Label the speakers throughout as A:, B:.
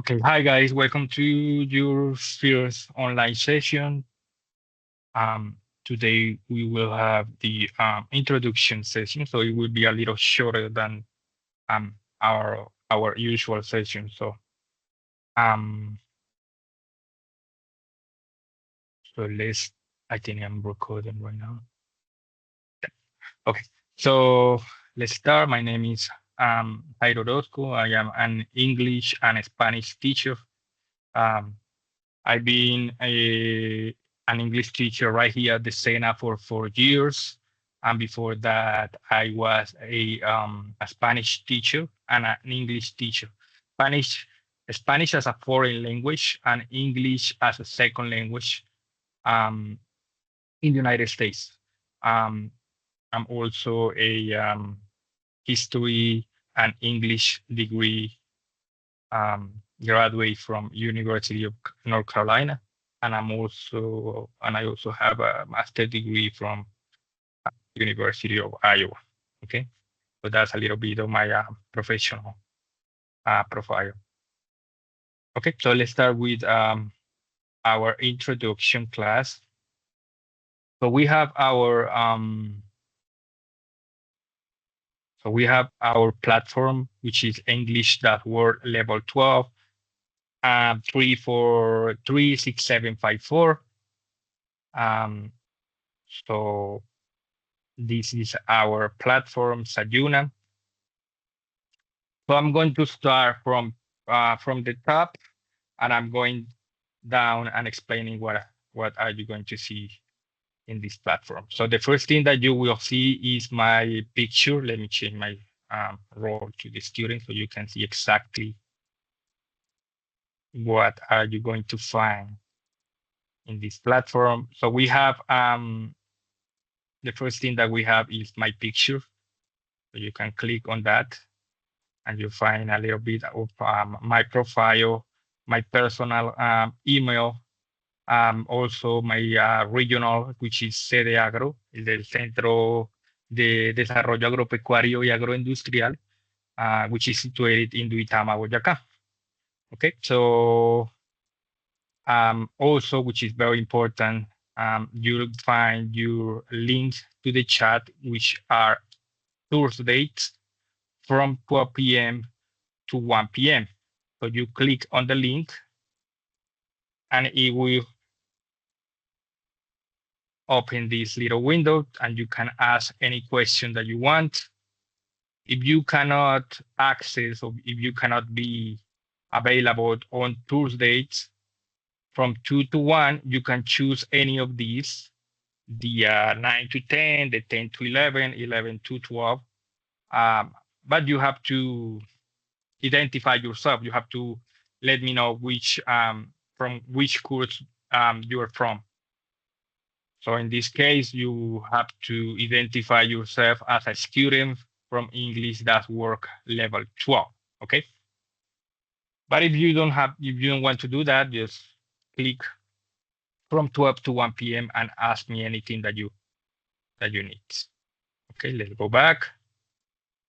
A: Okay, hi guys, welcome to your first online session. Today we will have the introduction session, so it will be a little shorter than um, our usual session. Um, so let's. I think I'm recording right now. Okay, so let's start. My name is Jairo Orozco. I am an English and Spanish teacher. Um, I've been an English teacher right here at the Sena for 4 years. And before that, I was a Spanish teacher and an English teacher. Spanish, Spanish as a foreign language and English as a second language um, in the United States. Um, I'm also a history and English degree graduate from University of North Carolina, and I also have a master degree from University of Iowa. Okay, so that's a little bit of my professional profile. Okay, so let's start with our introduction class. So we have our platform, which is English.Word Level 12, 343754. Um, so this is our platform, Sayuna. So I'm going to start from the top, and I'm going down and explaining what are you going to see in this platform. So the first thing that you will see is my picture. Let me change my role to the student so you can see exactly what are you going to find in this platform. So we have the first thing that we have is my picture. So you can click on that and you find a little bit of my profile, my personal email, also my regional, which is Sede Agro, del Centro de Desarrollo Agropecuario y Agroindustrial, which is situated in Duitama, Boyacá. Okay, so also, which is very important, you'll find your links to the chat, which are Thursdays from 12 p.m. to 1 p.m. So you click on the link and it will open this little window and you can ask any question that you want. If you cannot access or if you cannot be available on Tuesdays from 2 to 1, you can choose any of these, the 9 to 10, the 10 to 11, 11 to 12. But you have to identify yourself. You have to let me know from which course you are from. So in this case, you have to identify yourself as a student from English.Work level 12. Okay. But if you don't want to do that, just click from 12 to 1 p.m. and ask me anything that you need. Okay, let's go back.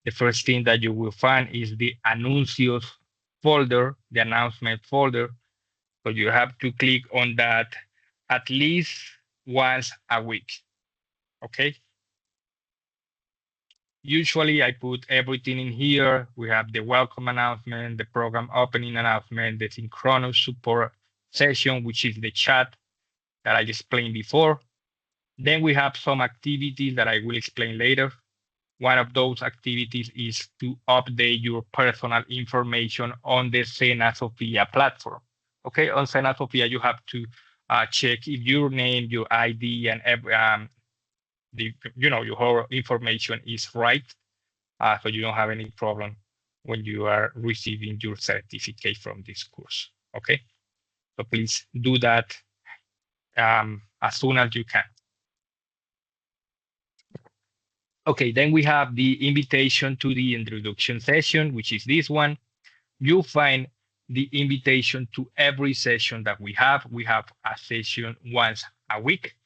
A: The first thing that you will find is the anuncios folder, the announcement folder. So you have to click on that at least once a week. Okay. Usually I put everything in here. We have the welcome announcement, the program opening announcement, the synchronous support session, which is the chat that I explained before. Then we have some activities that I will explain later. One of those activities is to update your personal information on the Sena Sofia platform. Okay, on Sena Sofia, you have to check if your name, your ID, and your whole information is right, so you don't have any problem when you are receiving your certificate from this course. Okay, so please do that as soon as you can. Okay, then we have the invitation to the introduction session, which is this one. You'll find the invitation to every session that we have. We have a session once a week,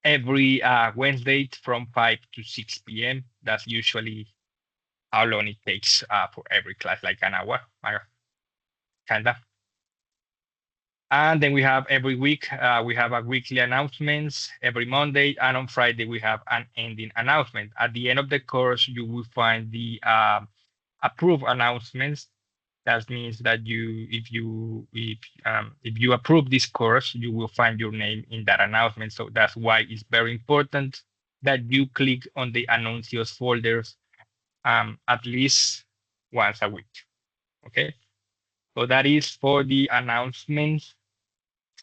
A: every Wednesday from 5 to 6 p.m. That's usually how long it takes for every class, like an hour. kinda. And then we have every week, we have a weekly announcements every Monday, and on Friday we have an ending announcement. At the end of the course, you will find the approved announcements. That means that if you approve this course, you will find your name in that announcement. So that's why it's very important that you click on the anuncios folders at least once a week. Okay, so that is for the announcements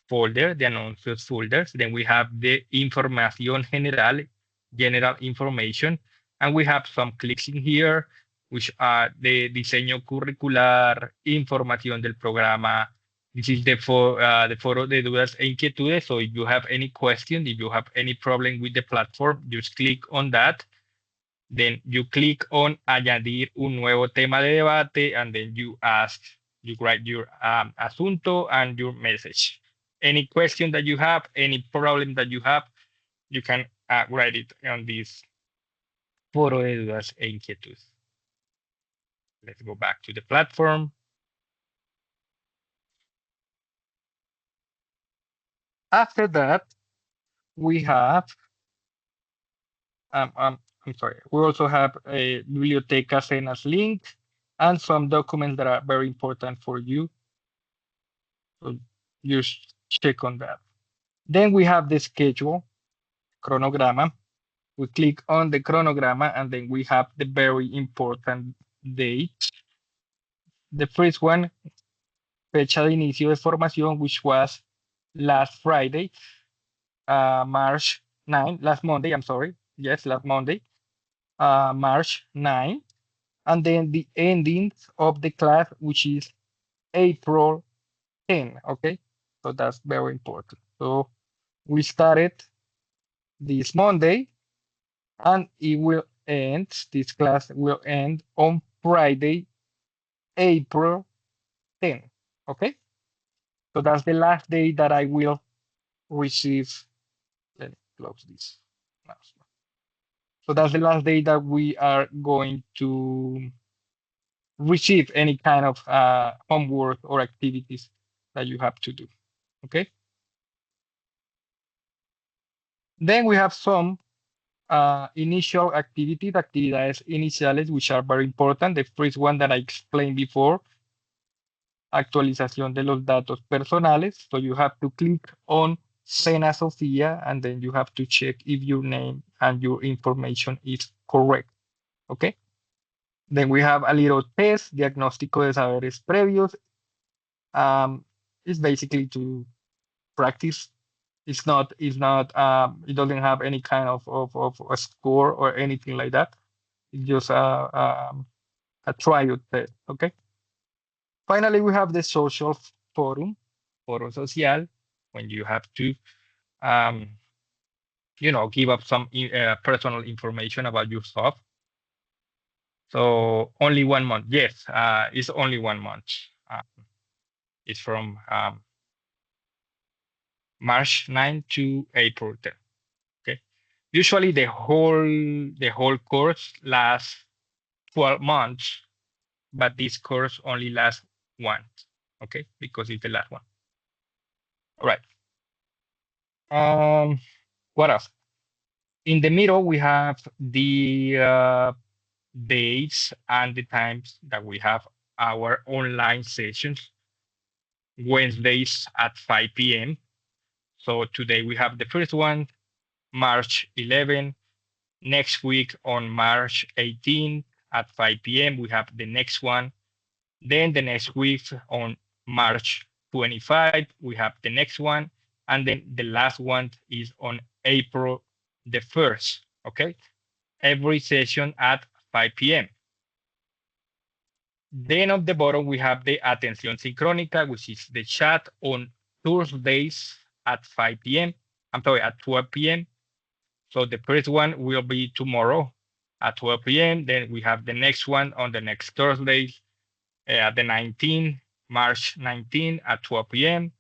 A: folder, the anuncios folders. Then we have the información general, general information, and we have some clicks in here, which are the diseño curricular, información del programa. This is the foro de dudas e inquietudes. So if you have any question, if you have any problem with the platform, just click on that. Then you click on añadir un nuevo tema de debate, and then you write your asunto and your message. Any question that you have, any problem that you have, you can write it on this foro de dudas e inquietudes. Let's go back to the platform. After that, we have, I'm sorry, we also have a Biblioteca Cenas link and some documents that are very important for you. So just check on that. Then we have the schedule, chronograma. We click on the chronograma, and then we have the very important dates. The first one, fecha de inicio de formación, which was last Friday, March 9, last Monday, I'm sorry. Yes, last Monday, March 9. And then the endings of the class, which is April 10, okay? So that's very important. So we started this Monday, and it will end, this class will end on Friday, April 10, okay? So that's the last day that I will receive, let me close this. So that's the last day that we are going to receive any kind of homework or activities that you have to do, okay? Then we have some initial actividades iniciales, which are very important. The first one that I explained before, actualización de los datos personales. So you have to click on Sena Sofia, and then you have to check if your name and your information is correct, okay? Then we have a little test, diagnóstico de saberes previos. It's basically to practice. It doesn't have any kind of a score or anything like that. It's just a trial test, okay? Finally, we have the social forum, foro social, when you have to, give up some personal information about yourself. So only 1 month. Yes, it's only 1 month. It's from March 9 to April 10. Okay. Usually the whole course lasts 12 months, but this course only lasts 1. Okay, because it's the last one. All right. What else? In the middle, we have the dates and the times that we have our online sessions. Wednesdays at 5 p.m. So today we have the first one, March 11. Next week on March 18 at 5 p.m. we have the next one. Then the next week on March 25 we have the next one, and then the last one is on April the 1st. Okay, every session at 5 p.m. Then on the bottom, we have the atención sincrónica, which is the chat on Thursdays at 5 p.m. I'm sorry, at 12 p.m. So the first one will be tomorrow at 12 p.m. Then we have the next one on the next Thursday, the 19th, March 19 at 12 p.m.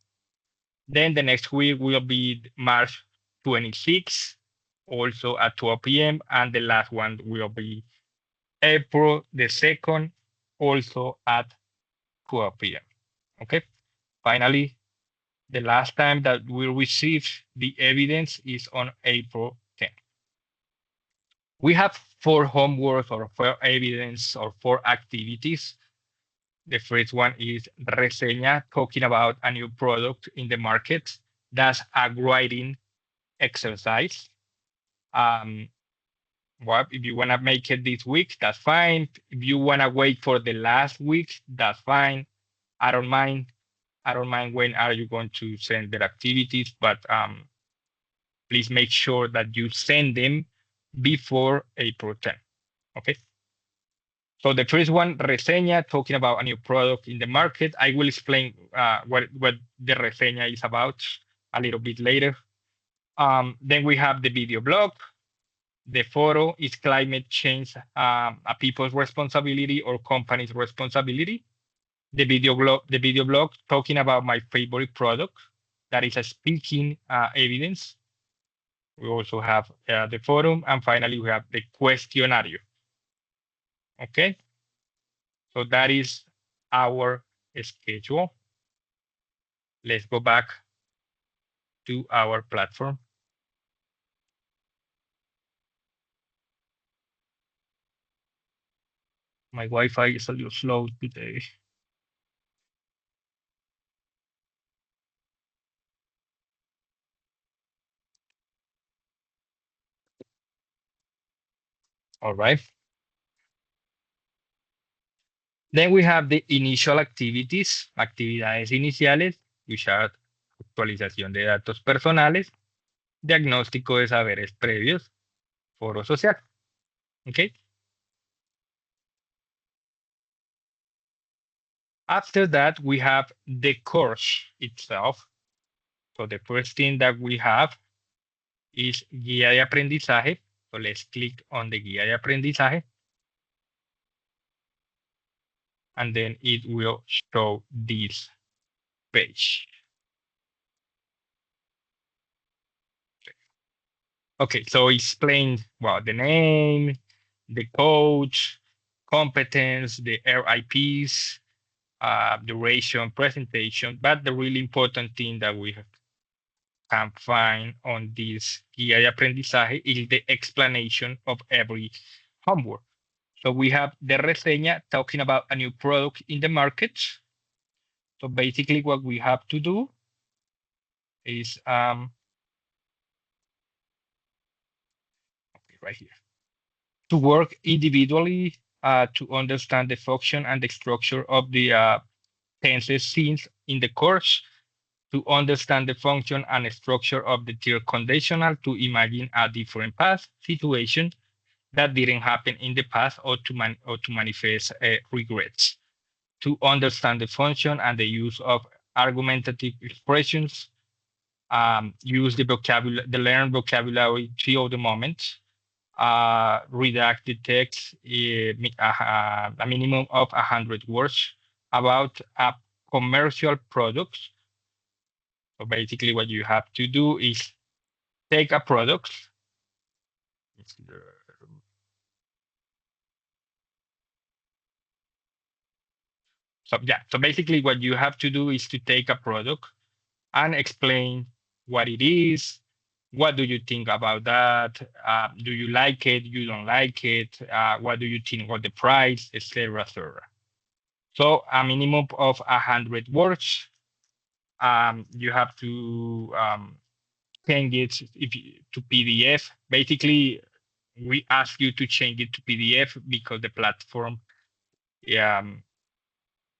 A: Then the next week will be March 26, also at 12 p.m. And the last one will be April the 2nd, also at 12 p.m. Okay. Finally, the last time that we received the evidence is on April 10th. We have 4 homework or 4 evidence or 4 activities. The first one is reseña, talking about a new product in the market. That's a writing exercise. Well, if you want to make it this week, that's fine. If you want to wait for the last week, that's fine. I don't mind. I don't mind when are you going to send the activities, but please make sure that you send them before April 10th. Okay. So the first one, reseña, talking about a new product in the market. I will explain what the reseña is about a little bit later. Then we have the video blog. The photo is climate change a people's responsibility or company's responsibility. The video blog talking about my favorite product. That is a speaking evidence. We also have the forum, and finally we have the questionnaire. Okay, so that is our schedule. Let's go back to our platform. My Wi-Fi is a little slow today. All right. Then we have the initial activities, actividades iniciales, which are actualización de datos personales, diagnóstico de saberes previos, foro social. Okay. After that, we have the course itself. So the first thing that we have is guía de aprendizaje. So let's click on the guía de aprendizaje. And then it will show this page. Okay, so explain, well, the name, the coach, competence, the RIPs, duration, presentation, but the really important thing that we can find on this guía de aprendizaje is the explanation of every homework. So we have the reseña talking about a new product in the market. So basically what we have to do is okay, right here, to work individually to understand the function and the structure of the tenses scenes in the course, to understand the function and structure of the tier conditional, to imagine a different past situation that didn't happen in the past, or to manifest regrets, to understand the function and the use of argumentative expressions, use the vocabulary, the learned vocabulary till the moment, redact the text a minimum of 100 words about a commercial product. So basically what you have to do is take a product. So yeah, so basically what you have to do is to take a product and explain what it is. What do you think about that? Do you like it? You don't like it? What do you think about the price, etc., etc. So a minimum of 100 words. You have to change it to PDF. Basically, we ask you to change it to PDF because the platform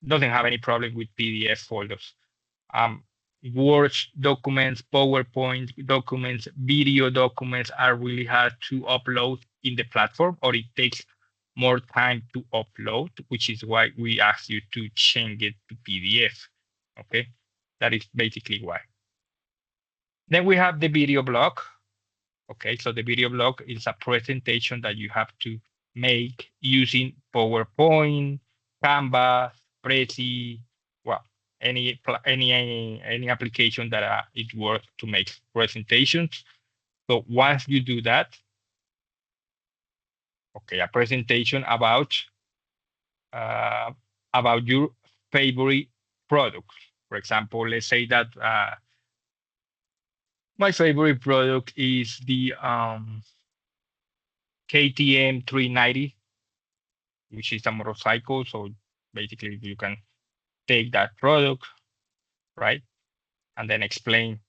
A: doesn't have any problem with PDF folders. Word documents, PowerPoint documents, video documents are really hard to upload in the platform, or it takes more time to upload, which is why we ask you to change it to PDF. Okay, that is basically why. Then we have the video blog. Okay, so the video blog is a presentation that you have to make using PowerPoint, Canva, Prezi, well, any application that it works to make presentations. So once you do that, okay, a presentation about your favorite products. For example, let's say that my favorite product is the KTM 390, which is a motorcycle. So basically, you can take that product, right, and then explain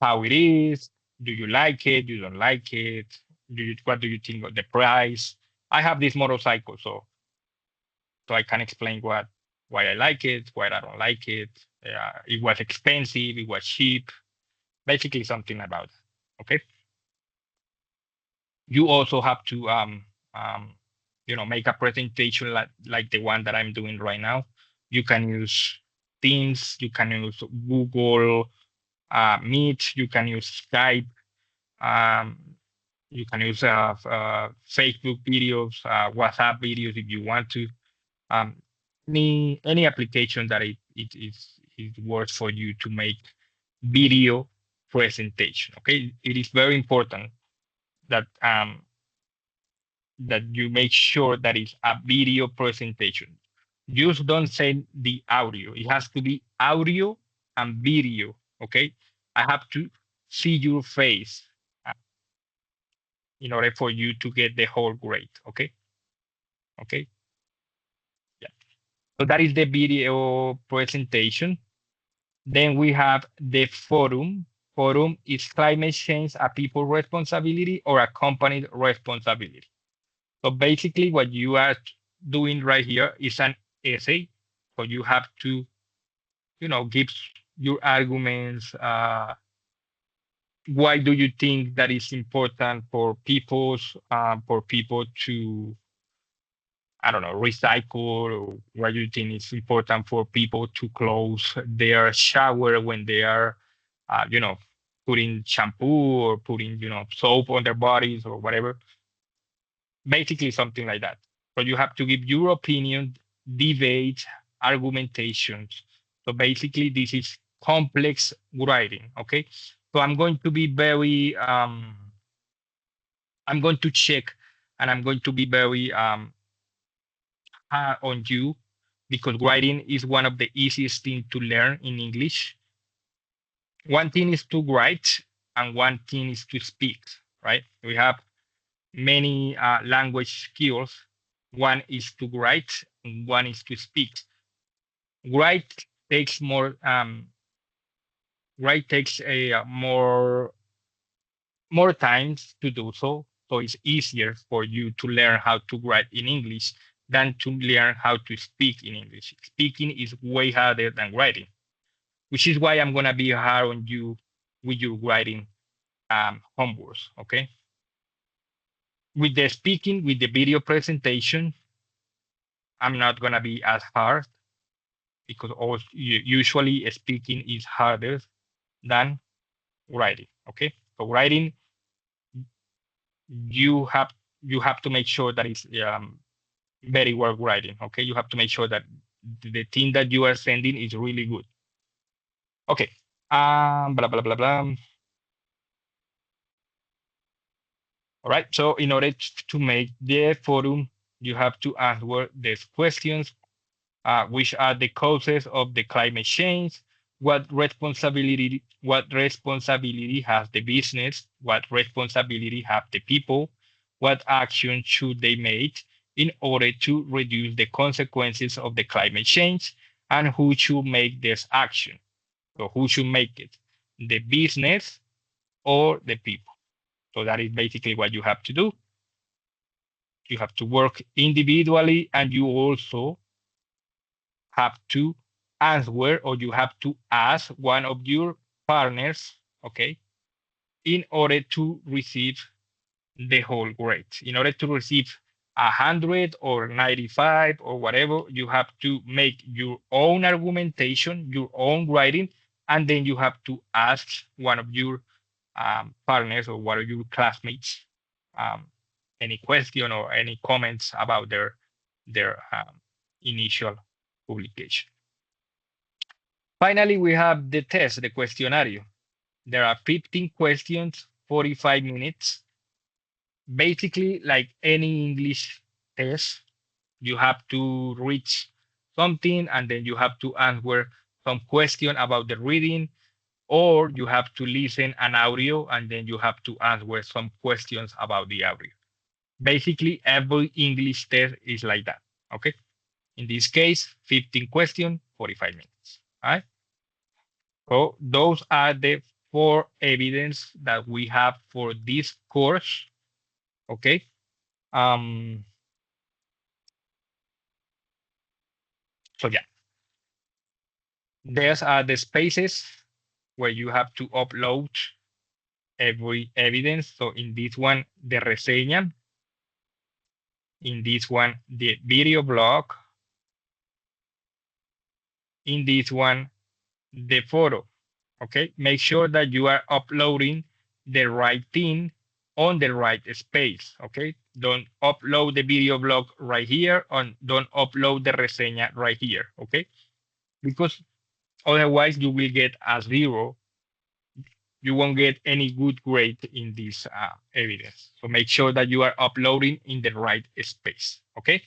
A: how it is. Do you like it? You don't like it? What do you think of the price? I have this motorcycle, so I can explain why I like it, why I don't like it. It was expensive, it was cheap, basically something about that. Okay. You also have to um, make a presentation like the one that I'm doing right now. You can use Teams, you can use Google Meet, you can use Skype, um, you can use Facebook videos, WhatsApp videos if you want to. Um, any application that it works for you to make video presentation. Okay, it is very important that that you make sure that it's a video presentation. Just don't send the audio. It has to be audio and video. Okay, I have to see your face uh, in order for you to get the whole grade. Okay, okay, yeah. So that is the video presentation. Then we have the forum. Forum is climate change a people responsibility or a company responsibility. So basically what you are doing right here is an essay. So you have to, give your arguments. Why do you think that is important for people to, I don't know, recycle? Or why do you think it's important for people to close their shower when they are, putting shampoo or putting, soap on their bodies or whatever? Basically something like that. So you have to give your opinion, debate, argumentations. So basically this is complex writing. Okay. So I'm going to check and I'm going to be very hard on you because writing is one of the easiest things to learn in English. One thing is to write and one thing is to speak, right? We have many language skills. One is to write, and one is to speak. Write takes more. Write takes a more times to do so. So it's easier for you to learn how to write in English than to learn how to speak in English. Speaking is way harder than writing, which is why I'm gonna be hard on you with your writing homeworks. Okay. With the speaking, with the video presentation, I'm not gonna be as hard because also, usually speaking is harder than writing. Okay, so writing you have you have to make sure that it's very well writing. Okay, you have to make sure that the thing that you are sending is really good. Okay, blah blah blah blah. All right, so in order to make the forum, you have to answer these questions. Which are the causes of the climate change, what responsibility has the business, what responsibility have the people, what action should they make in order to reduce the consequences of the climate change, and who should make this action. So who should make it, the business or the people? So that is basically what you have to do. You have to work individually, and you also have to answer or you have to ask one of your partners, okay, in order to receive the whole grade. In order to receive 100 or 95 or whatever, you have to make your own argumentation, your own writing, and then you have to ask one of your partners or one of your classmates um, any question or any comments about their initial publication. Finally, we have the test, the questionnario. There are 15 questions, 45 minutes. Basically, like any English test, you have to reach something, and then you have to answer some question about the reading, or you have to listen an audio and then you have to answer some questions about the audio. Basically, every English test is like that, okay? In this case, 15 questions, 45 minutes, all right? So those are the 4 evidence that we have for this course, okay? So yeah, there's the spaces where you have to upload every evidence. So in this one, the reseña. In this one, the video blog. In this one, the photo. Okay, make sure that you are uploading the right thing on the right space. Okay, don't upload the video blog right here, and don't upload the reseña right here. Okay, because otherwise you will get a 0. You won't get any good grade in this evidence. So make sure that you are uploading in the right space. Okay.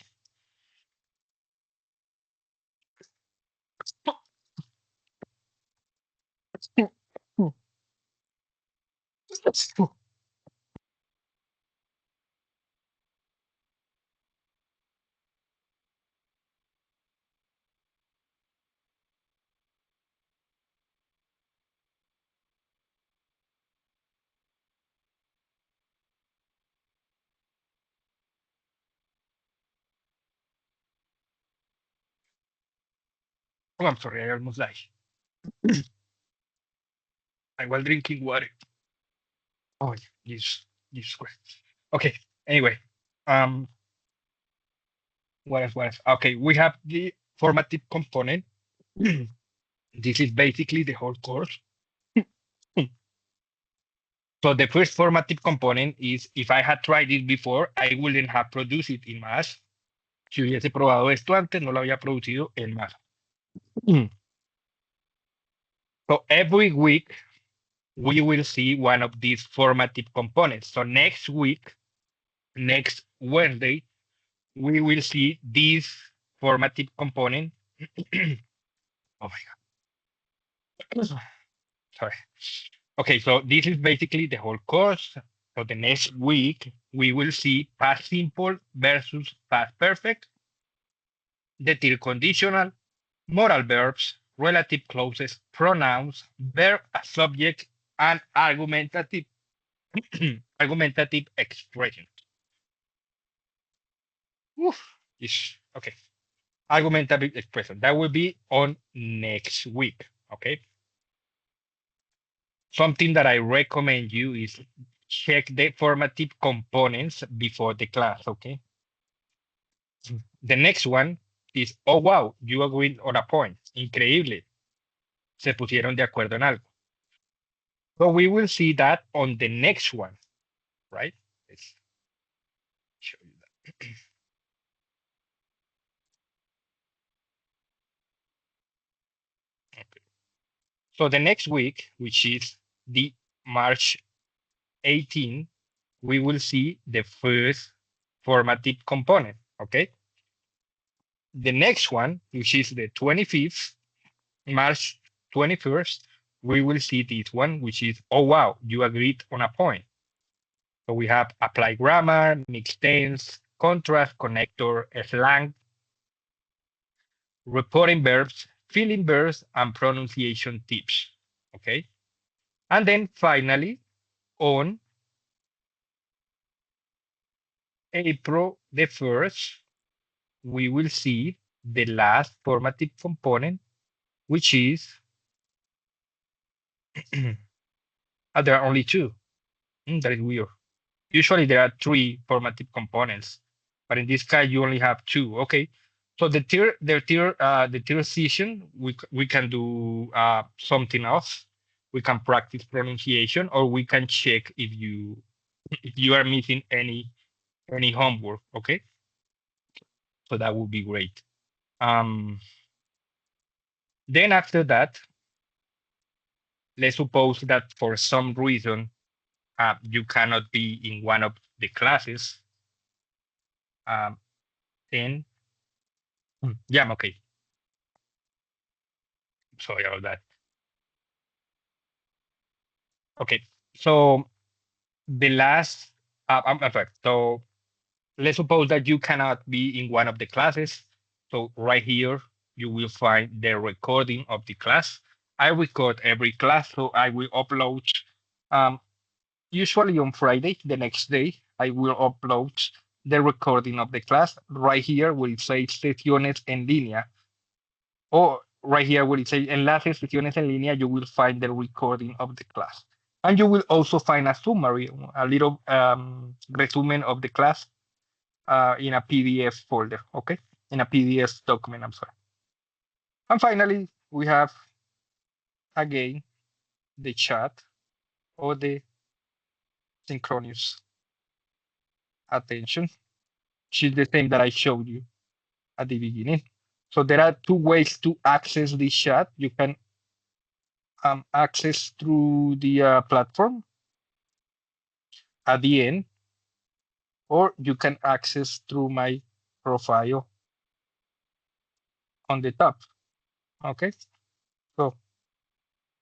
A: Oh, I'm sorry, I almost died. I was drinking water. Oh, Jesus Christ. Okay. Anyway, um, what else? What else? Okay, we have the formative component. This is basically the whole course. So the first formative component is, if I had tried it before, I wouldn't have produced it in mass. Si hubiese probado esto antes, no lo había producido en masa. So every week, we will see one of these formative components. So next week, next Wednesday, we will see this formative component. Oh my God. Sorry. Okay, so this is basically the whole course. So the next week, we will see past simple versus past perfect, detil conditional, modal verbs, relative clauses, pronouns, verb as subject, and argumentative argumentative expression. Okay. Argumentative expression. That will be on next week. Okay. Something that I recommend you is check the formative components before the class. Okay. The next one is, oh wow, you agreed on a point. Increíble. Se pusieron de acuerdo en algo. So we will see that on the next one, right? Let's show you that. Okay. So the next week, which is the March 18, we will see the first formative component, okay? The next one, which is the 25th, March 21st, we will see this one, which is, oh wow, you agreed on a point. So we have applied grammar, mixed tense, contrast, connector, slang, reporting verbs, filling verbs, and pronunciation tips, okay? And then finally, on April the 1st, we will see the last formative component, which is, there are only 2. That is weird. Usually there are 3 formative components, but in this case you only have 2. Okay, so the third session, we can do something else. We can practice pronunciation, or we can check if you are missing any homework. Okay, so that would be great. Then after that, let's suppose that for some reason you cannot be in one of the classes. Then, yeah, okay. Sorry about that. Okay, so the last, I'm sorry. So let's suppose that you cannot be in one of the classes. So right here, you will find the recording of the class. I record every class, so I will upload, um, usually on Friday, the next day, I will upload the recording of the class. Right here will say sesiones en línea. Or right here where it says enlaces, sesiones en línea, you will find the recording of the class. And you will also find a summary, a little resume of the class in a PDF folder, okay? In a PDF document, I'm sorry. And finally, we have, again, the chat or the synchronous attention, which is the same that I showed you at the beginning. So there are two ways to access the chat. You can access through the platform at the end, or you can access through my profile on the top. Okay, so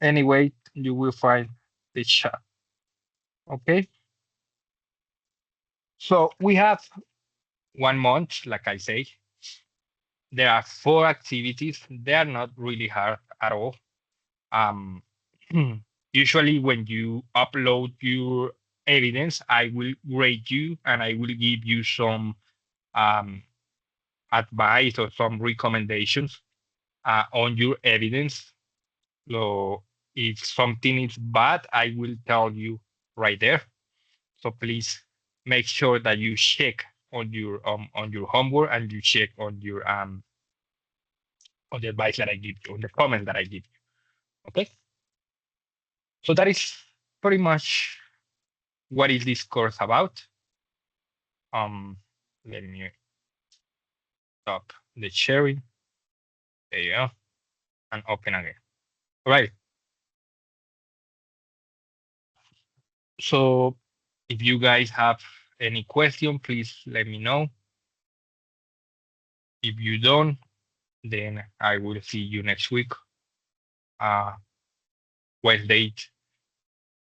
A: anyway, you will find the chat. Okay, so we have 1 month, like I say. There are 4 activities. They are not really hard at all. Usually, when you upload your evidence, I will rate you and I will give you some advice or some recommendations on your evidence. So if something is bad, I will tell you right there. So please make sure that you check on your homework and you check on the advice that I give you, on the comments that I give you. Okay. So that is pretty much what is this course about. Let me stop the sharing. There you go. And open again. All right. So if you guys have any question, please let me know. If you don't, then I will see you next week. Wednesday,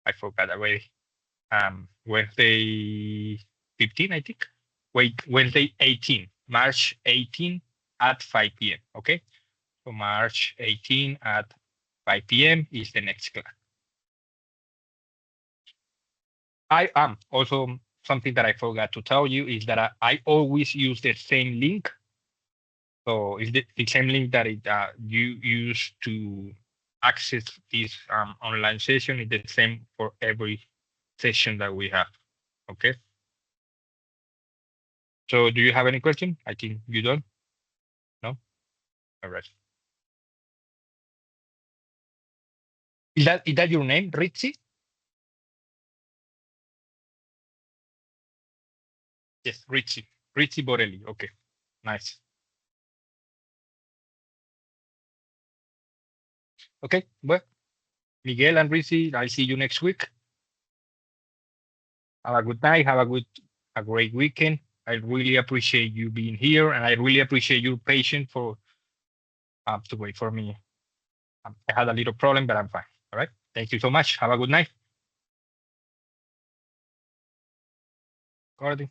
A: I forgot already. Wednesday 15, I think. Wait, Wednesday 18, March 18 at 5 p.m. Okay. So March 18 at 5 p.m. is the next class. I am also something that I forgot to tell you is that I always use the same link. So it's the same link that you use to access this online session. Is the same for every session that we have. Okay. So do you have any question? I think you don't. No. All right. Is that your name, Ritzy? Yes, Ritzy. Ritzy Borelli. Okay. Nice. Okay. Well, Miguel and Ritzy, I'll see you next week. Have a good night. Have a great weekend. I really appreciate you being here, and I really appreciate your patience for to wait for me. I had a little problem, but I'm fine. All right. Thank you so much. Have a good night. Recording.